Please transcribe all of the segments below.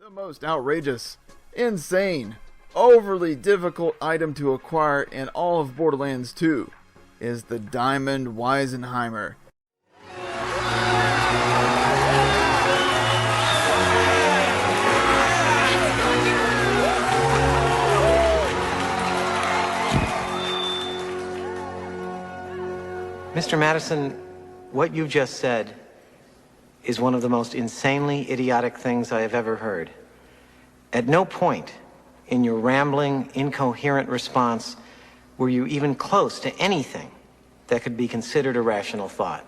The most outrageous, insane, overly difficult item to acquire in all of Borderlands 2 is the Diamond Weisenheimer. Mr. Madison, what you just said is one of the most insanely idiotic things I have ever heard. At no point in your rambling, incoherent response were you even close to anything that could be considered a rational thought.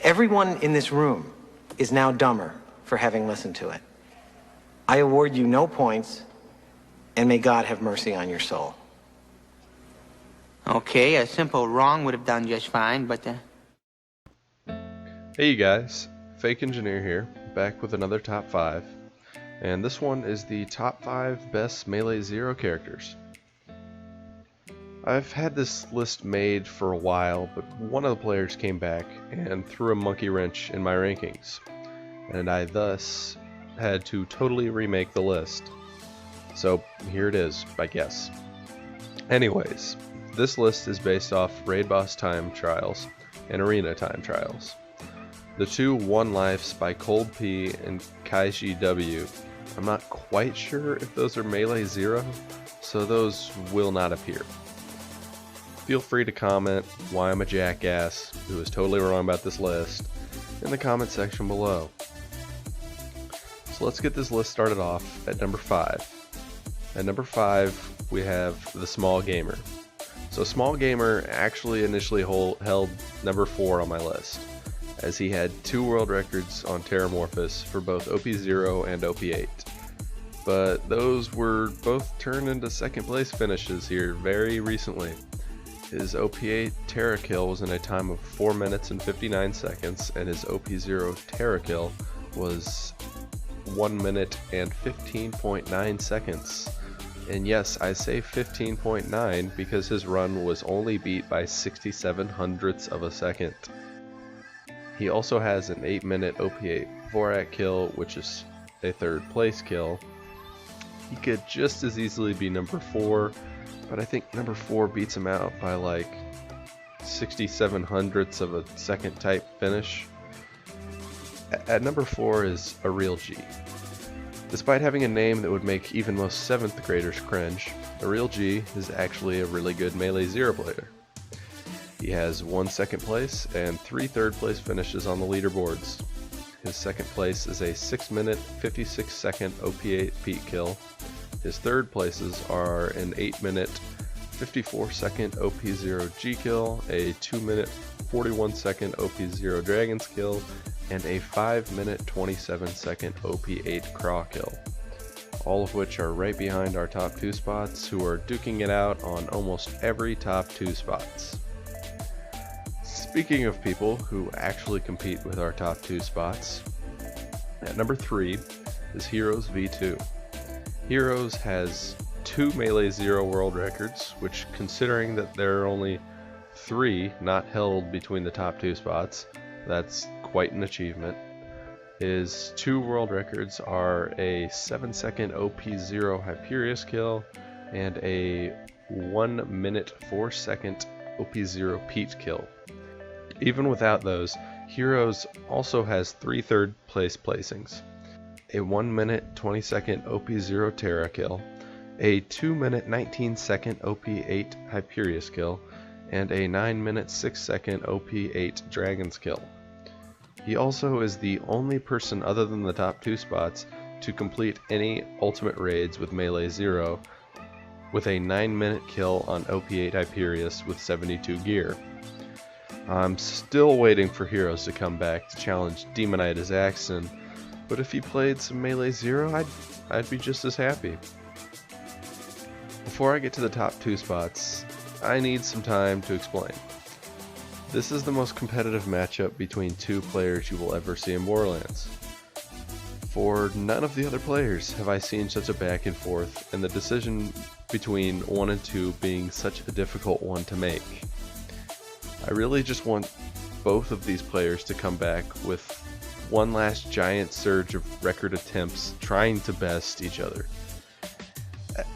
Everyone in this room is now dumber for having listened to it. I award you no points, and may God have mercy on your soul. Okay, a simple wrong would have done just fine, but Hey you guys, Fake Engineer here, back with another top 5, and this one is the top 5 best Melee Zero characters. I've had this list made for a while, but one of the players came back and threw a monkey wrench in my rankings, and I thus had to totally remake the list. So here it is, I guess. Anyways, this list is based off Raid Boss Time Trials and Arena Time Trials. The two won lives by Cold P and Kaiji W. I'm not quite sure if those are Melee Zero, so those will not appear. Feel free to comment why I'm a jackass who is totally wrong about this list in the comment section below. So let's get this list started off at number 5. At number 5 we have the Small Gamer. So Small Gamer actually initially held number 4 on my list, as he had 2 world records on Terramorphous for both OP0 and OP8. But those were both turned into second place finishes here very recently. His OP8 Terra kill was in a time of 4 minutes and 59 seconds, and his OP0 Terra kill was 1 minute and 15.9 seconds. And yes, I say 15.9 because his run was only beat by 67 hundredths of a second. He also has an 8-minute OP8 Vorak kill, which is a 3rd place kill. He could just as easily be number 4, but I think number 4 beats him out by like 67 hundredths of a second type finish. At number 4 is a real G. Despite having a name that would make even most 7th graders cringe, a real G is actually a really good Melee Zero player. He has 1 second place and 3 third place finishes on the leaderboards. His second place is a 6-minute 56-second OP8 Pete kill. His third places are an 8-minute 54-second OP0 G kill, a 2-minute 41-second OP0 Dragons kill, and a 5-minute 27-second OP8 Craw kill, all of which are right behind our top 2 spots, who are duking it out on almost every top 2 spots. Speaking of people who actually compete with our top 2 spots, at number 3 is Heroes V2. Heroes has 2 Melee Zero world records, which, considering that there are only 3 not held between the top 2 spots, that's quite an achievement. His 2 world records are a 7-second OP0 Hyperius kill and a 1-minute 4-second OP0 Pete kill. Even without those, Heroes also has 3 third place placings: a 1-minute 20-second OP0 Terra kill, a 2-minute 19-second OP8 Hyperius kill, and a 9-minute 6-second OP8 Dragons kill. He also is the only person other than the top 2 spots to complete any ultimate raids with Melee Zero, with a 9-minute kill on OP8 Hyperius with 72 gear. I'm still waiting for Heroes to come back to challenge Demonitis Axton, but if he played some Melee Zero, I'd be just as happy. Before I get to the top 2 spots, I need some time to explain. This is the most competitive matchup between 2 players you will ever see in Borderlands. For none of the other players have I seen such a back and forth, and the decision between 1 and 2 being such a difficult one to make. I really just want both of these players to come back with one last giant surge of record attempts trying to best each other.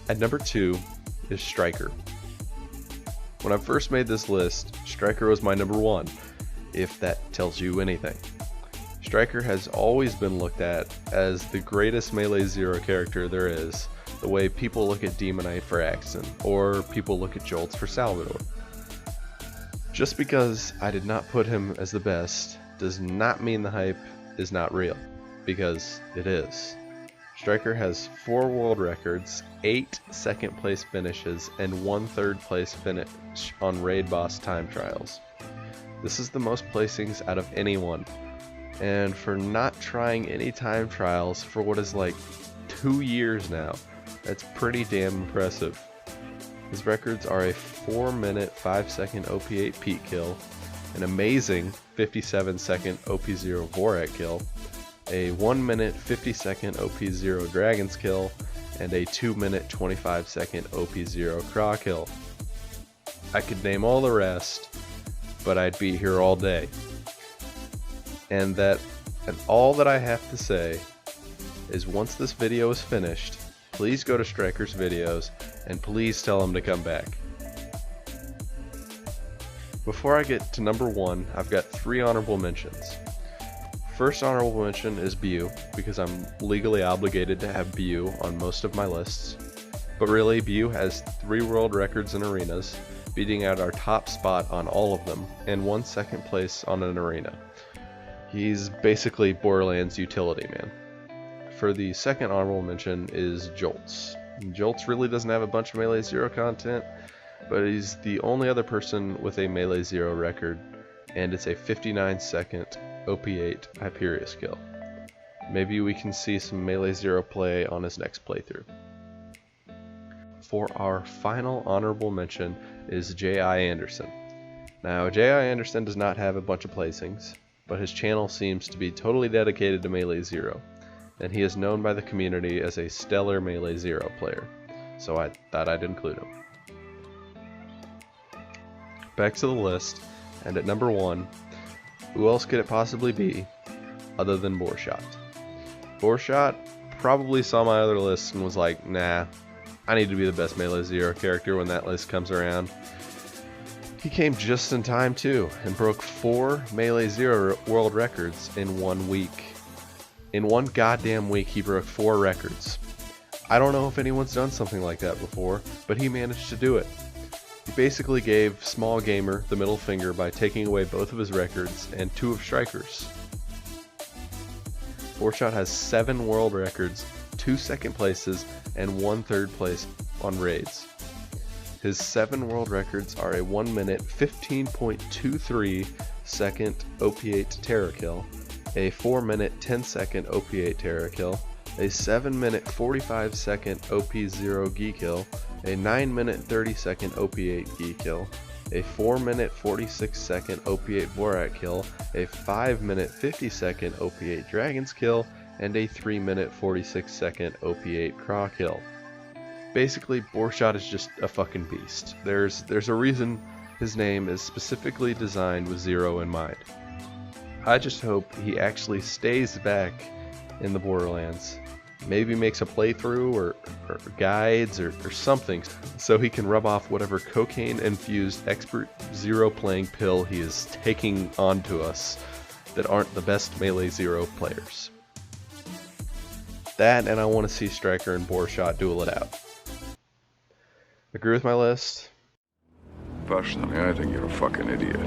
At number 2 is Striker. When I first made this list, Striker was my number 1, if that tells you anything. Striker has always been looked at as the greatest Melee Zero character there is, the way people look at Demonite for Axton, or people look at Jolts for Salvador. Just because I did not put him as the best does not mean the hype is not real, because it is. Striker has 4 world records, 8 second place finishes, and 1 third place finish on raid boss time trials. This is the most placings out of anyone, and for not trying any time trials for what is like 2 years now, that's pretty damn impressive. His records are a 4-minute 5-second OP8 peak kill, an amazing 57-second OP0 Vorak kill, a 1-minute 50-second OP0 Dragon's kill, and a 2-minute 25-second OP0 Craw kill. I could name all the rest, but I'd be here all day. And all that I have to say is once this video is finished, please go to Striker's videos and please tell him to come back. Before I get to number 1, I've got 3 honorable mentions. First honorable mention is Bu, because I'm legally obligated to have Bu on most of my lists. But really, Bu has 3 world records in arenas, beating out our top spot on all of them, and 1 second place on an arena. He's basically Borderlands utility man. For the second honorable mention is Jolts. Jolts really doesn't have a bunch of Melee Zero content, but he's the only other person with a Melee Zero record, and it's a 59-second OP8 Hyperius kill. Maybe we can see some Melee Zero play on his next playthrough. For our final honorable mention is J.I. Anderson. Now, J.I. Anderson does not have a bunch of placings, but his channel seems to be totally dedicated to Melee Zero, and he is known by the community as a stellar Melee Zero player, so I thought I'd include him. Back to the list, and at number 1, who else could it possibly be other than Borshot? Borshot probably saw my other list and was like, nah, I need to be the best Melee Zero character when that list comes around. He came just in time too, and broke 4 Melee Zero world records in 1 week. In 1 goddamn week he broke 4 records. I don't know if anyone's done something like that before, but he managed to do it. He basically gave Small Gamer the middle finger by taking away both of his records and 2 of Striker's. Borshot has 7 world records, 2 second places, and 1 third place on raids. His 7 world records are a 1-minute 15.23 second OP8 Terror kill, a 4-minute 10-second OP8 Terror kill, a 7-minute 45-second OP0 Gi kill, a 9-minute 30-second OP8 Gi kill, a 4-minute 46-second OP8 Vorak kill, a 5-minute 50-second OP8 Dragon's kill, and a 3-minute 46-second OP8 Craw kill. Basically, Borshot is just a fucking beast. There's a reason his name is specifically designed with Zero in mind. I just hope he actually stays back in the Borderlands. Maybe makes a playthrough or guides or something so he can rub off whatever cocaine-infused expert Zero playing pill he is taking onto us that aren't the best Melee Zero players. That, and I want to see Striker and Borshot duel it out. Agree with my list? Personally, I think you're a fucking idiot.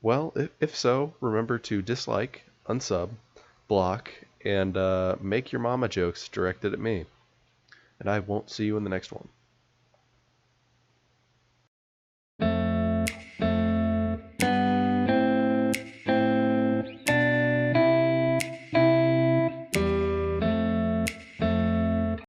Well, if so, remember to dislike, unsub, block, and make your mama jokes directed at me. And I won't see you in the next one.